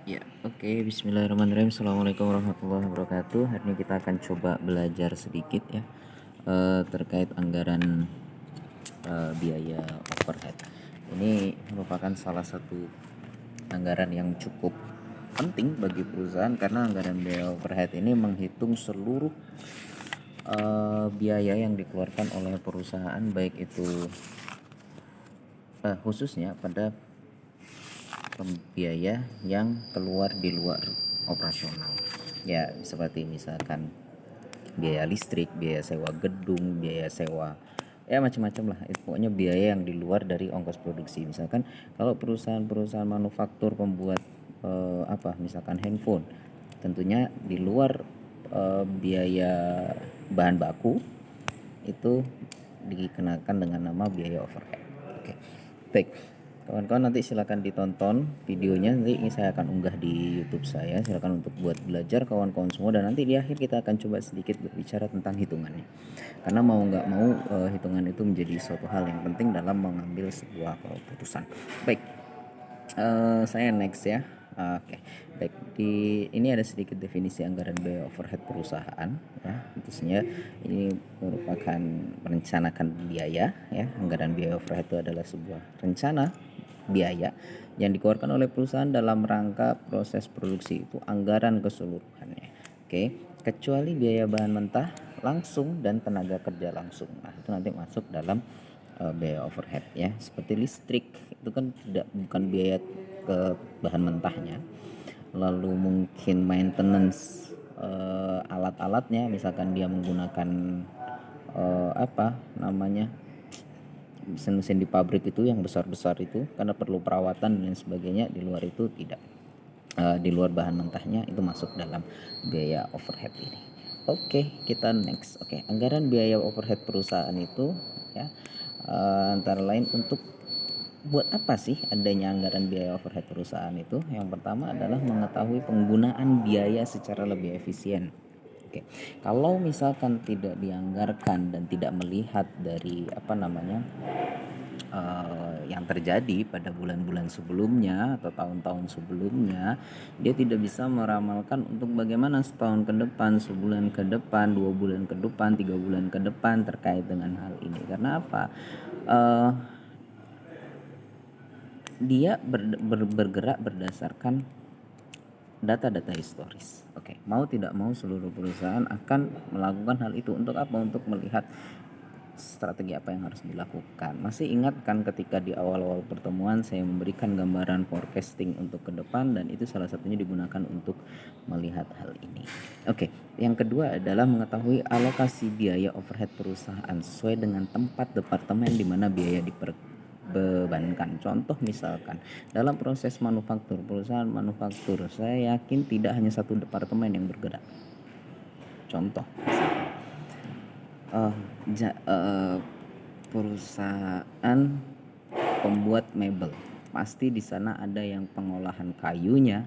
Ya, oke. Bismillahirrahmanirrahim. Assalamualaikum warahmatullahi wabarakatuh. Hari ini kita akan coba belajar sedikit ya terkait anggaran biaya overhead. Ini merupakan salah satu anggaran yang cukup penting bagi perusahaan karena anggaran biaya overhead ini menghitung seluruh biaya yang dikeluarkan oleh perusahaan, baik itu khususnya pada biaya yang keluar di luar operasional ya, seperti misalkan biaya listrik, biaya sewa gedung, biaya sewa ya macam-macam lah. Itu pokoknya biaya yang di luar dari ongkos produksi. Misalkan kalau perusahaan-perusahaan manufaktur pembuat misalkan handphone, tentunya di luar biaya bahan baku itu dikenakan dengan nama biaya overhead. Oke. Baik. Kawan-kawan, nanti silakan ditonton videonya, nanti ini saya akan unggah di YouTube saya. Silakan untuk buat belajar kawan-kawan semua, dan nanti di akhir kita akan coba sedikit berbicara tentang hitungannya. Karena mau nggak mau hitungan itu menjadi suatu hal yang penting dalam mengambil sebuah keputusan. Baik. Saya next ya. Oke. Baik, ini ada sedikit definisi anggaran biaya overhead perusahaan ya. Tentunya ini merupakan merencanakan biaya ya. Anggaran biaya overhead itu adalah sebuah rencana biaya yang dikeluarkan oleh perusahaan dalam rangka proses produksi, itu anggaran keseluruhannya. Oke, kecuali biaya bahan mentah langsung dan tenaga kerja langsung. Nah, itu nanti masuk dalam biaya overhead ya. Seperti listrik itu kan bukan biaya ke bahan mentahnya. Lalu mungkin maintenance alat-alatnya, misalkan dia menggunakan mesin-mesin di pabrik itu yang besar-besar itu, karena perlu perawatan dan sebagainya, di luar itu tidak. Di luar bahan mentahnya itu masuk dalam biaya overhead ini. Oke, kita next. Oke, anggaran biaya overhead perusahaan itu ya antara lain untuk buat apa sih adanya anggaran biaya overhead perusahaan itu? Yang pertama adalah mengetahui penggunaan biaya secara lebih efisien. Oke, kalau misalkan tidak dianggarkan dan tidak melihat dari yang terjadi pada bulan-bulan sebelumnya atau tahun-tahun sebelumnya, dia tidak bisa meramalkan untuk bagaimana setahun ke depan, sebulan ke depan, 2 bulan ke depan, 3 bulan ke depan terkait dengan hal ini. Karena apa? Dia bergerak berdasarkan data-data historis. Oke, mau tidak mau seluruh perusahaan akan melakukan hal itu. Untuk apa? Untuk melihat strategi apa yang harus dilakukan. Masih ingat kan ketika di awal-awal pertemuan saya memberikan gambaran forecasting untuk ke depan, dan itu salah satunya digunakan untuk melihat hal ini. Oke, yang kedua adalah mengetahui alokasi biaya overhead perusahaan sesuai dengan tempat departemen di mana biaya dibebankan. Contoh misalkan dalam proses manufaktur, perusahaan manufaktur, saya yakin tidak hanya satu departemen yang bergerak. Contoh perusahaan pembuat mebel, pasti di sana ada yang pengolahan kayunya,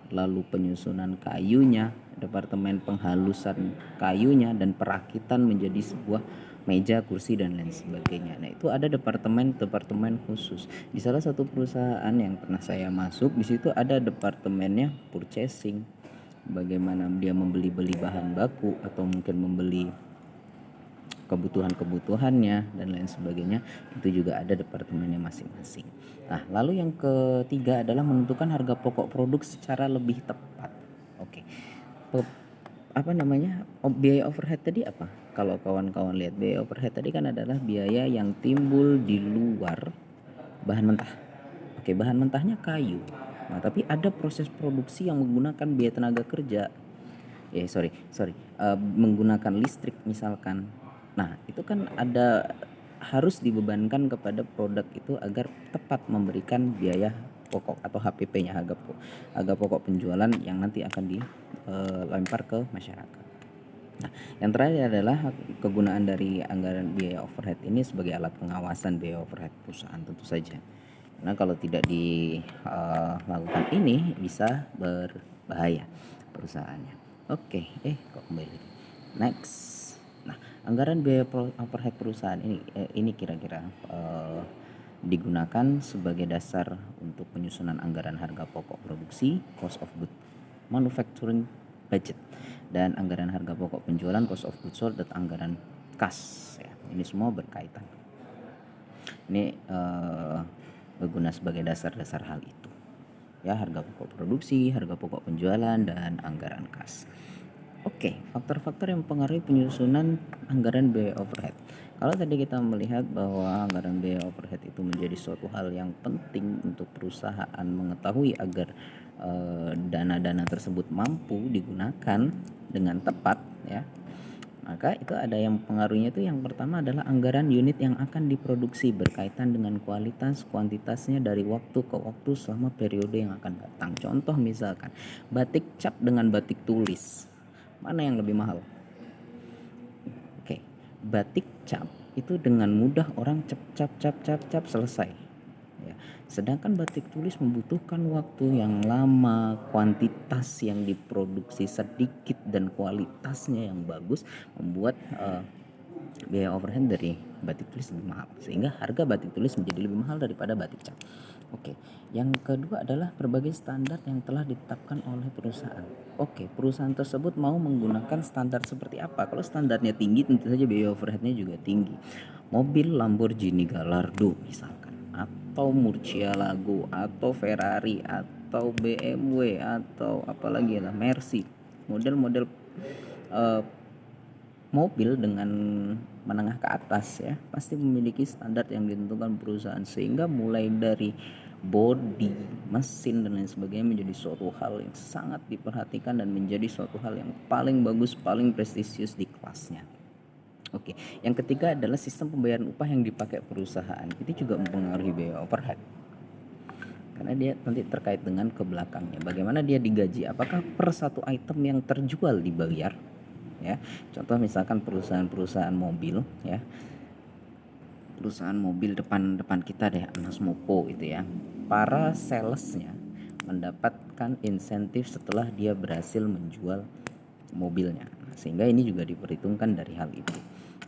lalu penyusunan kayunya, departemen penghalusan kayunya, dan perakitan menjadi sebuah meja, kursi, dan lain sebagainya. Nah, itu ada departemen khusus. Di salah satu perusahaan yang pernah saya masuk, di situ ada departemennya purchasing. Bagaimana dia membeli bahan baku atau mungkin membeli kebutuhannya dan lain sebagainya, itu juga ada departemennya masing-masing. Nah, lalu yang ketiga adalah menentukan harga pokok produk secara lebih tepat. Oke. Biaya overhead tadi apa? Kalau kawan-kawan lihat, biaya overhead tadi kan adalah biaya yang timbul di luar bahan mentah. Oke, bahan mentahnya kayu. Nah, tapi ada proses produksi yang menggunakan biaya tenaga kerja. Menggunakan listrik misalkan. Nah, itu kan harus dibebankan kepada produk itu agar tepat memberikan biaya pokok atau HPP-nya, harga pokok penjualan yang nanti akan dilempar ke masyarakat. Nah, yang terakhir adalah kegunaan dari anggaran biaya overhead ini sebagai alat pengawasan biaya overhead perusahaan, tentu saja. Karena kalau tidak dilakukan ini bisa berbahaya perusahaannya. Oke, kok kembali. Next. Nah, anggaran biaya overhead perusahaan ini kira-kira digunakan sebagai dasar untuk penyusunan anggaran harga pokok produk produksi, cost of good manufacturing budget, dan anggaran harga pokok penjualan, cost of goods sold, dan anggaran kas ya. Ini semua berkaitan. Ini berguna sebagai dasar-dasar hal itu ya, harga pokok produksi, harga pokok penjualan, dan anggaran kas. Oke, faktor-faktor yang mempengaruhi penyusunan anggaran biaya overhead. Kalau tadi kita melihat bahwa anggaran biaya overhead itu menjadi suatu hal yang penting untuk perusahaan mengetahui agar dana-dana tersebut mampu digunakan dengan tepat ya. Maka itu ada yang pengaruhnya, itu yang pertama adalah anggaran unit yang akan diproduksi berkaitan dengan kualitas, kuantitasnya dari waktu ke waktu selama periode yang akan datang. Contoh misalkan batik cap dengan batik tulis, mana yang lebih mahal? Oke, batik cap itu dengan mudah orang cap selesai ya. Sedangkan batik tulis membutuhkan waktu yang lama, kuantitas yang diproduksi sedikit, dan kualitasnya yang bagus, membuat biaya overhead dari batik tulis lebih mahal, sehingga harga batik tulis menjadi lebih mahal daripada batik cap. Oke, yang kedua adalah berbagai standar yang telah ditetapkan oleh perusahaan. Oke, perusahaan tersebut mau menggunakan standar seperti apa? Kalau standarnya tinggi, tentu saja biaya overheadnya juga tinggi. Mobil Lamborghini Gallardo misalkan, atau Murcielago, atau Ferrari, atau BMW, atau apalagi lah Mercy, model-model mobil dengan menengah ke atas ya, pasti memiliki standar yang ditentukan perusahaan, sehingga mulai dari bodi, mesin, dan lain sebagainya menjadi suatu hal yang sangat diperhatikan dan menjadi suatu hal yang paling bagus, paling prestisius di kelasnya. Oke, yang ketiga adalah sistem pembayaran upah yang dipakai perusahaan. Itu juga mempengaruhi biaya overhead, karena dia nanti terkait dengan ke belakangnya, bagaimana dia digaji, apakah per satu item yang terjual dibayar ya. Contoh misalkan perusahaan mobil ya, perusahaan mobil depan kita deh, Anas Moko itu ya, para salesnya mendapatkan insentif setelah dia berhasil menjual mobilnya, sehingga ini juga diperhitungkan dari hal itu.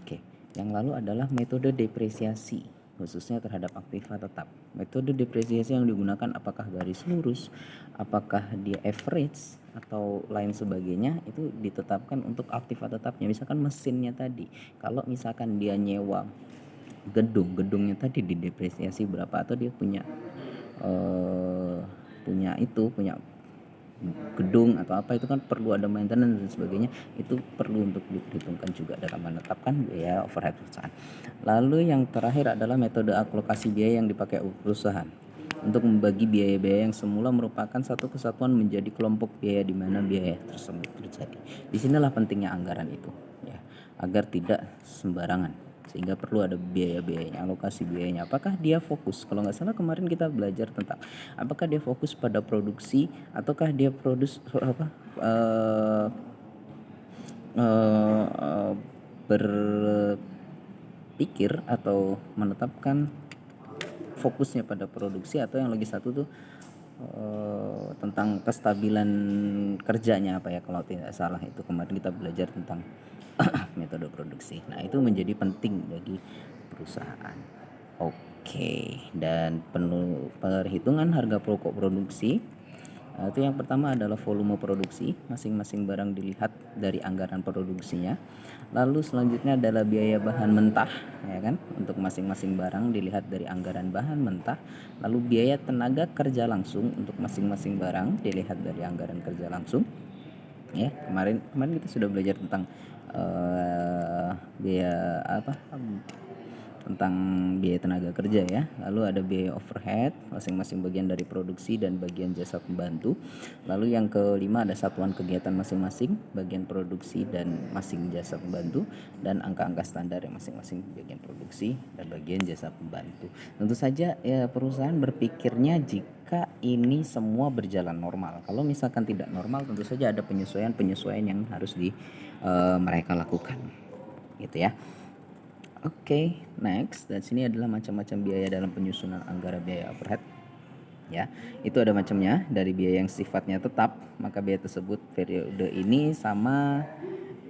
Oke, yang lalu adalah metode depresiasi khususnya terhadap aktiva tetap. Metode depresiasi yang digunakan apakah garis lurus, apakah dia average, atau lain sebagainya, itu ditetapkan untuk aktiva tetapnya. Misalkan mesinnya tadi, kalau misalkan dia nyewa gedungnya tadi didepresiasi berapa, atau dia punya gedung atau apa, itu kan perlu ada maintenance dan sebagainya, itu perlu untuk diperhitungkan juga dalam menetapkan biaya overhead perusahaan. Lalu yang terakhir adalah metode alokasi biaya yang dipakai perusahaan untuk membagi biaya-biaya yang semula merupakan satu kesatuan menjadi kelompok biaya di mana biaya tersebut terjadi. Disinilah pentingnya anggaran itu ya, agar tidak sembarangan, sehingga perlu ada biaya-biayanya, alokasi biayanya. Apakah dia fokus, kalau nggak salah kemarin kita belajar tentang apakah dia fokus pada produksi ataukah dia berpikir atau menetapkan fokusnya pada produksi, atau yang lagi satu tuh tentang kestabilan kerjanya apa ya, kalau tidak salah itu kemarin kita belajar tentang metode produksi. Nah, itu menjadi penting bagi perusahaan. Oke, dan perhitungan harga pokok produksi. Itu yang pertama adalah volume produksi, masing-masing barang dilihat dari anggaran produksinya. Lalu selanjutnya adalah biaya bahan mentah ya kan, untuk masing-masing barang dilihat dari anggaran bahan mentah. Lalu biaya tenaga kerja langsung untuk masing-masing barang dilihat dari anggaran kerja langsung ya. Kemarin kita sudah belajar tentang biaya tentang biaya tenaga kerja ya. Lalu ada biaya overhead, masing-masing bagian dari produksi dan bagian jasa pembantu. Lalu yang kelima ada satuan kegiatan masing-masing, bagian produksi dan masing jasa pembantu, dan angka-angka standar yang masing-masing bagian produksi dan bagian jasa pembantu. Tentu saja ya, perusahaan berpikirnya jika ini semua berjalan normal. Kalau misalkan tidak normal, tentu saja ada penyesuaian yang harus mereka lakukan gitu ya. Oke, next. Dan sini adalah macam-macam biaya dalam penyusunan anggaran biaya overhead. Ya, itu ada macamnya, dari biaya yang sifatnya tetap, maka biaya tersebut periode ini sama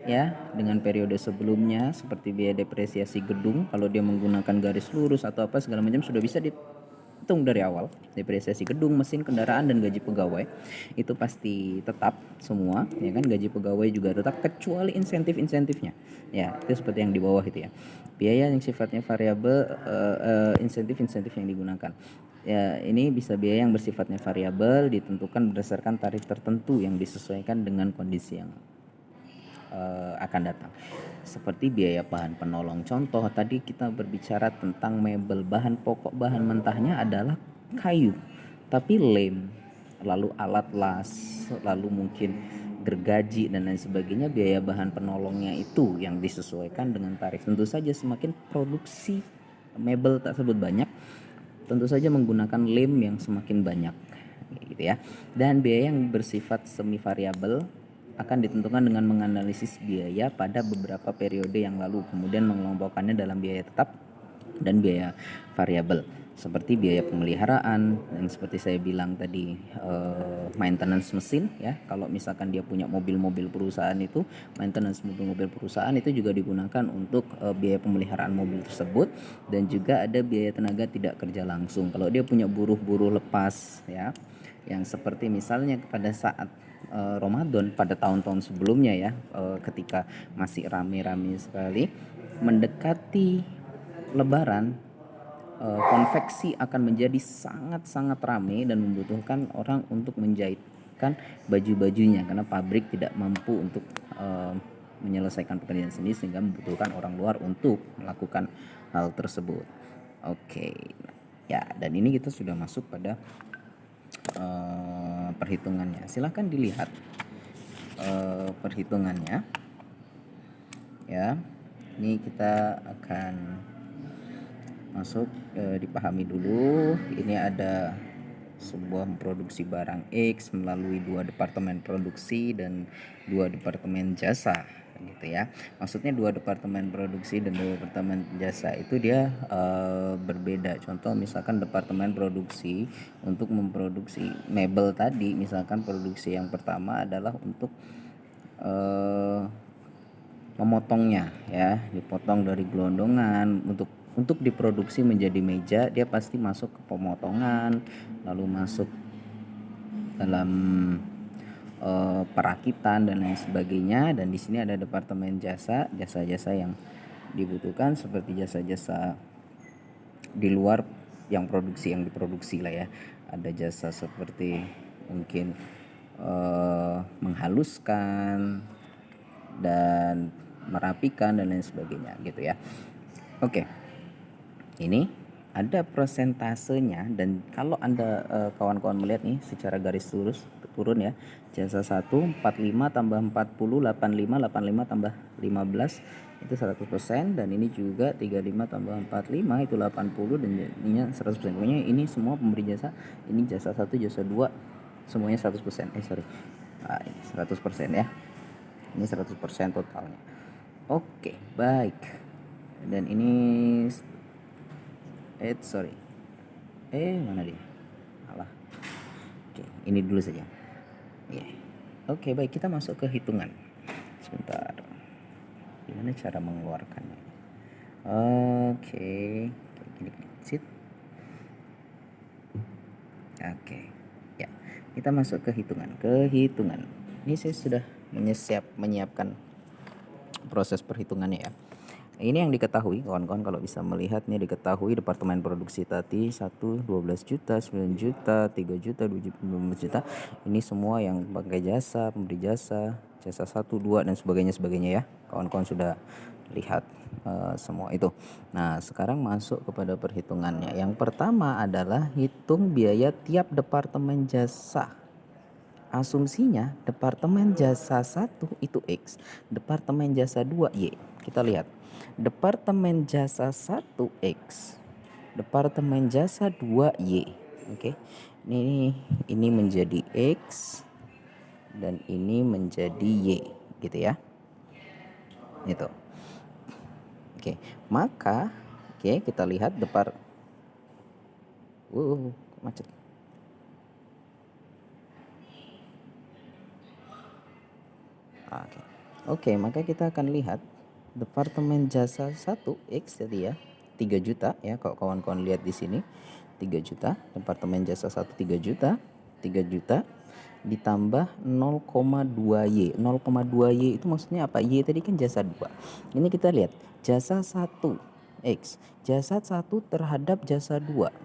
ya dengan periode sebelumnya, seperti biaya depresiasi gedung kalau dia menggunakan garis lurus atau apa segala macam sudah bisa hitung dari awal. Depresiasi gedung, mesin, kendaraan, dan gaji pegawai itu pasti tetap semua, ya kan. Gaji pegawai juga tetap kecuali insentif-insentifnya. Ya, itu seperti yang di bawah itu ya. Biaya yang sifatnya variabel, insentif-insentif yang digunakan. Ya, ini bisa biaya yang bersifatnya variabel, ditentukan berdasarkan tarif tertentu yang disesuaikan dengan kondisi yang akan datang. Seperti biaya bahan penolong. Contoh tadi kita berbicara tentang mebel, bahan pokok, bahan mentahnya adalah kayu, tapi lem, lalu alat las, lalu mungkin gergaji dan lain sebagainya. Biaya bahan penolongnya itu yang disesuaikan dengan tarif. Tentu saja semakin produksi mebel tersebut banyak, tentu saja menggunakan lem yang semakin banyak, gitu ya. Dan biaya yang bersifat semi variabel akan ditentukan dengan menganalisis biaya pada beberapa periode yang lalu, kemudian mengelompokkannya dalam biaya tetap dan biaya variabel, seperti biaya pemeliharaan yang seperti saya bilang tadi, maintenance mesin ya. Kalau misalkan dia punya mobil-mobil perusahaan, itu maintenance mobil-mobil perusahaan itu juga digunakan untuk biaya pemeliharaan mobil tersebut. Dan juga ada biaya tenaga tidak kerja langsung kalau dia punya buruh-buruh lepas ya, yang seperti misalnya pada saat Ramadan pada tahun-tahun sebelumnya ya, ketika masih rame-rame sekali mendekati Lebaran, konveksi akan menjadi sangat-sangat ramai dan membutuhkan orang untuk menjahitkan baju-bajunya karena pabrik tidak mampu untuk menyelesaikan pekerjaan sendiri, sehingga membutuhkan orang luar untuk melakukan hal tersebut. Oke, ya, dan ini kita sudah masuk pada perhitungannya. Silahkan dilihat perhitungannya ya. Ini kita akan masuk, dipahami dulu. Ini ada sebuah memproduksi barang X melalui 2 departemen produksi dan 2 departemen jasa, gitu ya. Maksudnya 2 departemen produksi dan 2 departemen jasa itu dia berbeda. Contoh misalkan departemen produksi untuk memproduksi mebel tadi, misalkan produksi yang pertama adalah untuk memotongnya ya, dipotong dari gelondongan untuk diproduksi menjadi meja. Dia pasti masuk ke pemotongan, lalu masuk dalam perakitan dan lain sebagainya. Dan di sini ada departemen jasa-jasa yang dibutuhkan, seperti jasa-jasa di luar yang diproduksi lah ya. Ada jasa seperti mungkin menghaluskan dan merapikan dan lain sebagainya, gitu ya. Oke. Ini ada prosentasenya, dan kalau Anda kawan-kawan melihat nih secara garis lurus turun ya. Jasa 1 45 tambah 40 85, 85 tambah 15 itu 100%, dan ini juga 35 tambah 45 itu 80, dan jadinya 100%. Pokoknya ini semua pemberi jasa, ini jasa 1, jasa 2 semuanya 100%. 100% ya. Ini 100% totalnya. Oke, baik. Dan ini mana dia? Alah. Oke, ini dulu saja. Ya. Oke, baik, kita masuk ke hitungan. Sebentar. Gimana cara mengeluarkannya? Oke. Gini. Sit. Oke. Ya. Kita masuk ke hitungan. Ini saya sudah menyiapkan proses perhitungannya ya. Ini yang diketahui kawan-kawan, kalau bisa melihat nih, diketahui departemen produksi tadi 1 12 juta, 9 juta, 3 juta, 2 juta, 15 juta. Ini semua yang pakai jasa, pemberi jasa 1, 2 dan sebagainya ya. Kawan-kawan sudah lihat semua itu. Nah, sekarang masuk kepada perhitungannya. Yang pertama adalah hitung biaya tiap departemen jasa. Asumsinya departemen jasa 1 itu X, departemen jasa 2 Y. Kita lihat. Departemen jasa 1 X, departemen jasa 2 Y. Oke. Ini menjadi X dan ini menjadi Y, gitu ya. Itu. Oke, maka kita lihat macet. Oke, maka kita akan lihat departemen jasa 1 X tadi ya, 3 juta ya, kalau kawan-kawan lihat di sini 3 juta, departemen jasa 1 3 juta, 3 juta ditambah 0,2Y. 0,2Y itu maksudnya apa? Y tadi kan jasa 2. Ini kita lihat jasa 1 X, jasa 1 terhadap jasa 2.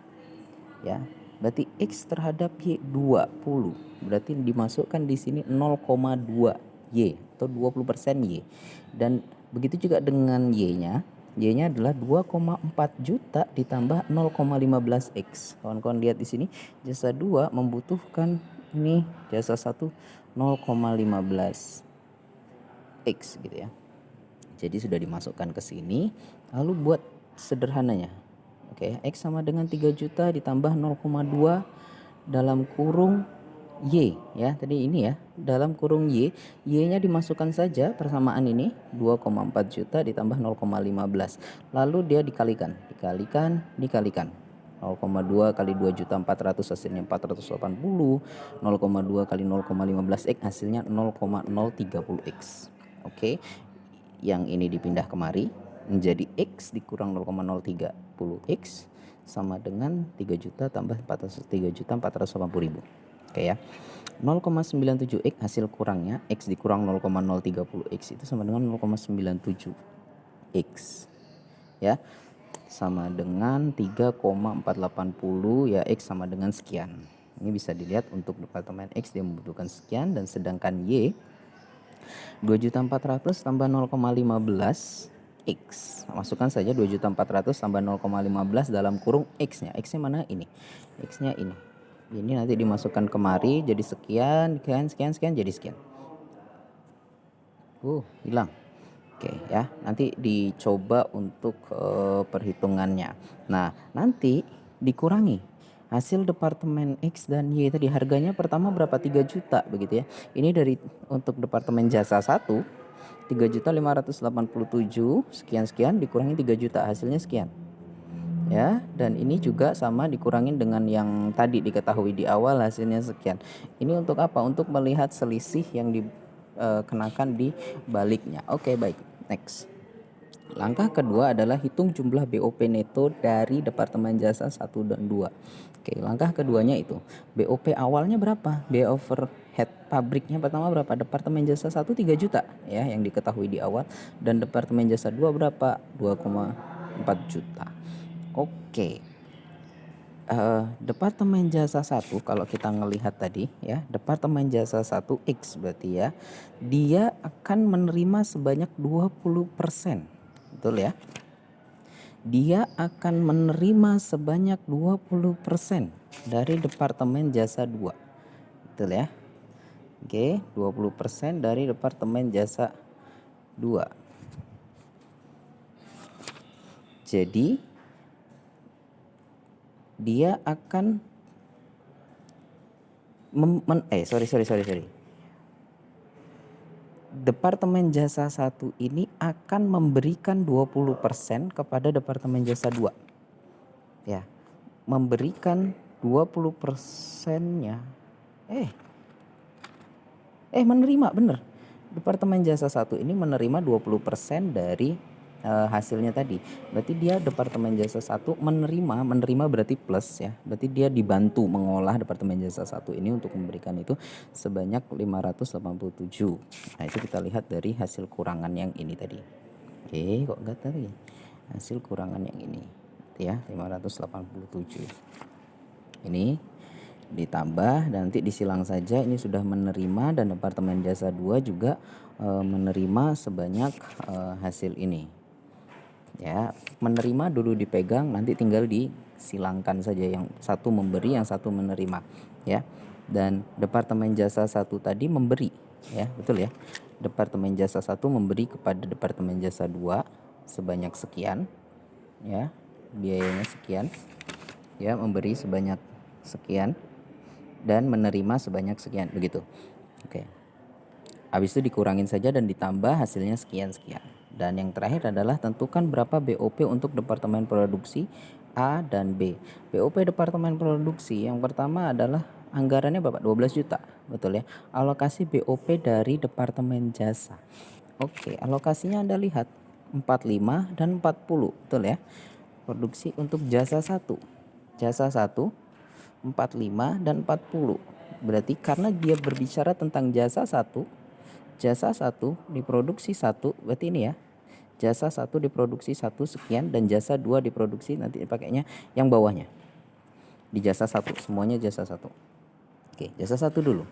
Ya, berarti X terhadap Y 20. Berarti dimasukkan di sini 0,2 Y atau 20% Y. Dan begitu juga dengan Y-nya. Y-nya adalah 2,4 juta ditambah 0,15 X. Kawan-kawan lihat di sini, jasa 2 membutuhkan ini jasa 1 0,15 X gitu ya. Jadi sudah dimasukkan ke sini. Lalu buat sederhananya. Oke, X sama dengan 3 juta ditambah 0,2 dalam kurung Y ya. Tadi ini ya, dalam kurung Y, Y-nya dimasukkan saja persamaan ini 2,4 juta ditambah 0,15. Lalu dia dikalikan. 0,2 kali 2 juta 400 hasilnya 480. 0,2 kali 0,15 X hasilnya 0,030 X. Oke. Yang ini dipindah kemari menjadi X dikurang 0,030 X sama dengan 3 juta tambah 3 juta 480.000. Oke ya. 0,97 X hasil kurangnya X dikurang 0,030 X itu sama dengan 0,97 X. Ya. Sama dengan 3,480 ya, X sama dengan sekian. Ini bisa dilihat untuk departemen X dia membutuhkan sekian, dan sedangkan Y 2.400.000 tambah 0,15 X. Masukkan saja 2.400.000 tambah 0,15 dalam kurung X-nya. X-nya mana? Ini. X-nya ini. Ini nanti dimasukkan kemari jadi sekian, sekian jadi sekian. Hilang. Oke ya, nanti dicoba untuk perhitungannya. Nah, nanti dikurangi hasil departemen X dan Y tadi, harganya pertama berapa? 3 juta begitu ya. Ini dari untuk departemen jasa 1 3.587 sekian dikurangi 3 juta hasilnya sekian. Ya, dan ini juga sama dikurangin dengan yang tadi diketahui di awal hasilnya sekian. Ini untuk apa? Untuk melihat selisih yang dikenakan di baliknya. Oke, baik. Next. Langkah kedua adalah hitung jumlah BOP neto dari departemen jasa 1 dan 2. Oke, langkah keduanya itu BOP awalnya berapa? Biaya overhead pabriknya pertama berapa? Departemen jasa 1 3 juta ya yang diketahui di awal, dan departemen jasa 2 berapa? 2,4 juta. Oke. Departemen jasa 1 kalau kita ngelihat tadi ya, departemen jasa 1 X berarti ya, dia akan menerima sebanyak 20%. Betul ya? Dia akan menerima sebanyak 20% dari departemen jasa 2. Betul ya? Oke, 20% dari departemen jasa 2. Jadi dia akan sorry. Departemen jasa 1 ini akan memberikan 20% kepada departemen jasa 2. Ya. Memberikan 20%-nya. Menerima, bener. Departemen jasa 1 ini menerima 20% dari hasilnya tadi. Berarti dia departemen jasa 1 menerima berarti plus ya. Berarti dia dibantu mengolah departemen jasa 1 ini untuk memberikan itu sebanyak 587. Nah, itu kita lihat dari hasil kurangan yang ini tadi. Oke, kok enggak tadi? Hasil kurangan yang ini. Ya, 587. Ini ditambah dan nanti disilang saja, ini sudah menerima, dan departemen jasa 2 juga menerima sebanyak hasil ini. Ya, menerima dulu dipegang, nanti tinggal disilangkan saja, yang satu memberi, yang satu menerima ya. Dan departemen jasa 1 tadi memberi ya, betul ya. Departemen jasa 1 memberi kepada departemen jasa 2 sebanyak sekian ya, biayanya sekian ya, memberi sebanyak sekian dan menerima sebanyak sekian begitu. Oke. Habis itu dikurangin saja dan ditambah hasilnya sekian. Dan yang terakhir adalah tentukan berapa BOP untuk departemen produksi A dan B. BOP departemen produksi yang pertama adalah anggarannya berapa? 12 juta, betul ya. Alokasi BOP dari departemen jasa. Oke, alokasinya Anda lihat 45 dan 40, betul ya. Produksi untuk jasa 1 jasa 1, 45 dan 40. Berarti karena dia berbicara tentang jasa 1 diproduksi 1, berarti ini ya. Jasa 1 diproduksi 1 sekian dan jasa 2 diproduksi, nanti pakainya yang bawahnya. Di jasa 1 semuanya jasa 1. Oke, jasa 1 dulu.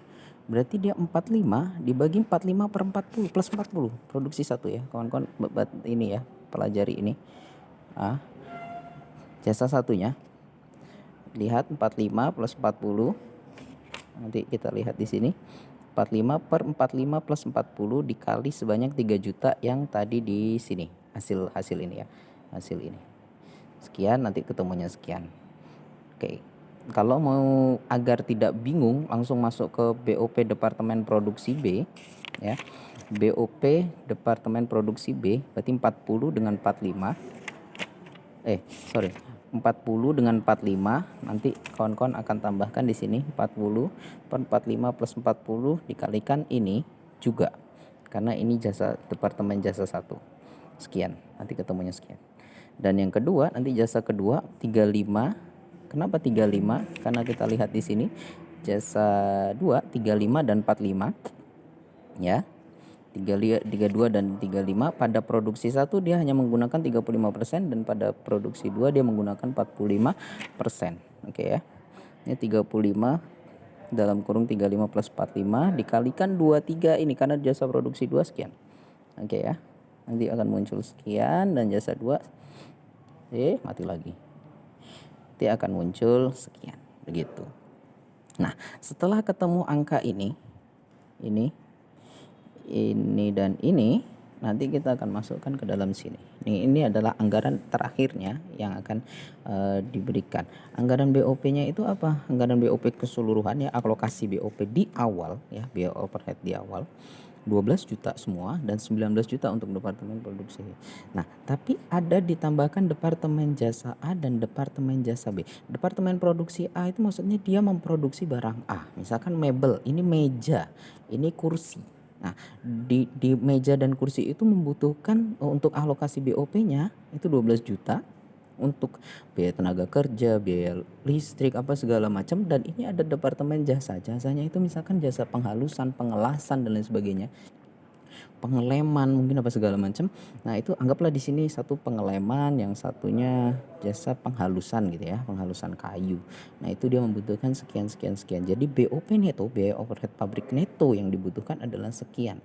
Berarti dia 45 dibagi 45 per 40 plus 40. Produksi 1 ya. Kawan-kawan ini ya, pelajari ini. Jasa satunya. Lihat 45 plus 40. Nanti kita lihat di sini. 45 per 45 plus 40 dikali sebanyak 3 juta yang tadi di sini. Hasil ini ya. Hasil ini. Sekian, nanti ketemunya sekian. Oke. Kalau mau agar tidak bingung, langsung masuk ke BOP Departemen Produksi B ya. BOP Departemen Produksi B berarti 40 dengan 45. 40 dengan 45, nanti kawan-kawan akan tambahkan di sini 40 per 45 plus 40 dikalikan ini juga. Karena ini jasa departemen jasa 1. Sekian, nanti ketemunya sekian. Dan yang kedua, nanti jasa kedua 35. Kenapa 35? Karena kita lihat di sini jasa 2 35 dan 45. Ya. 32 dan 35. Pada produksi 1 dia hanya menggunakan 35% dan pada produksi 2 dia menggunakan 45%. Oke ya. Ini 35 dalam kurung 35 plus 45 dikalikan 23 ini karena jasa produksi 2 sekian. Oke ya. Nanti akan muncul sekian dan jasa 2 mati lagi. Nanti akan muncul sekian. Begitu. Nah, setelah ketemu angka ini dan ini, nanti kita akan masukkan ke dalam sini. Ini adalah anggaran terakhirnya yang akan diberikan. Anggaran BOP-nya itu apa? Anggaran BOP keseluruhan ya, alokasi BOP di awal ya, biaya overhead di awal 12 juta semua dan 19 juta untuk departemen produksi. Nah, tapi ada ditambahkan departemen jasa A dan departemen jasa B. Departemen produksi A itu maksudnya dia memproduksi barang A. Misalkan mebel, ini meja, ini kursi. Nah, di meja dan kursi itu membutuhkan untuk alokasi BOP-nya itu 12 juta untuk biaya tenaga kerja, biaya listrik, apa segala macam. Dan ini ada departemen jasa. Jasanya itu misalkan jasa penghalusan, pengelasan dan lain sebagainya. Pengeleman mungkin apa segala macam. Nah, itu anggaplah di sini satu pengeleman, yang satunya jasa penghalusan gitu ya, penghalusan kayu. Nah, itu dia membutuhkan sekian. Jadi BOP neto, biaya overhead pabrik neto yang dibutuhkan adalah sekian.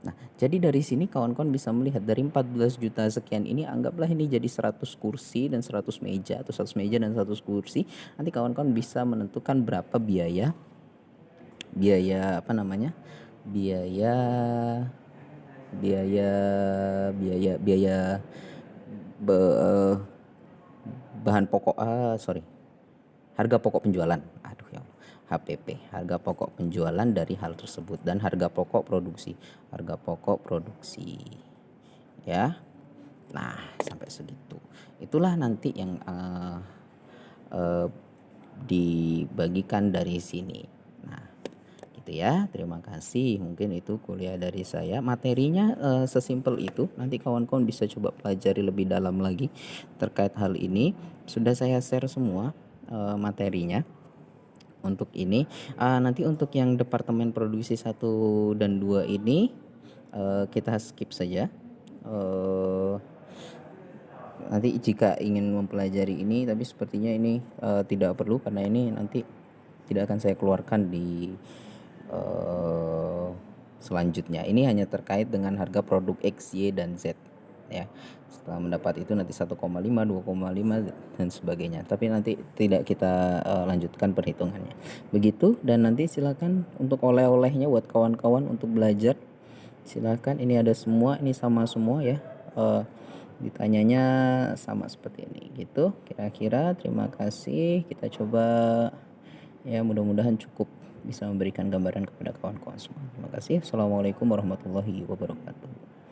Nah, jadi dari sini kawan-kawan bisa melihat dari 14 juta sekian ini, anggaplah ini jadi 100 kursi dan 100 meja atau 100 meja dan 100 kursi. Nanti kawan-kawan bisa menentukan berapa biaya bahan pokok harga pokok penjualan. HPP, harga pokok penjualan dari hal tersebut, dan harga pokok produksi ya. Nah, sampai segitu. Itulah nanti yang dibagikan dari sini. Nah, gitu ya. Terima kasih. Mungkin itu kuliah dari saya. Materinya sesimpel itu. Nanti kawan-kawan bisa coba pelajari lebih dalam lagi terkait hal ini. Sudah saya share semua materinya. Untuk ini nanti untuk yang departemen produksi 1 dan 2 ini kita skip saja. Nanti jika ingin mempelajari ini, tapi sepertinya ini tidak perlu karena ini nanti tidak akan saya keluarkan di selanjutnya. Ini hanya terkait dengan harga produk X, Y, dan Z ya. Setelah mendapat itu nanti 1,5, 2,5 dan sebagainya. Tapi nanti tidak kita lanjutkan perhitungannya. Begitu, dan nanti silakan untuk oleh-olehnya buat kawan-kawan untuk belajar. Silakan, ini ada semua, ini sama semua ya. Ditanyanya sama seperti ini gitu. Kira-kira terima kasih. Kita coba ya, mudah-mudahan cukup bisa memberikan gambaran kepada kawan-kawan semua. Terima kasih. Assalamualaikum warahmatullahi wabarakatuh.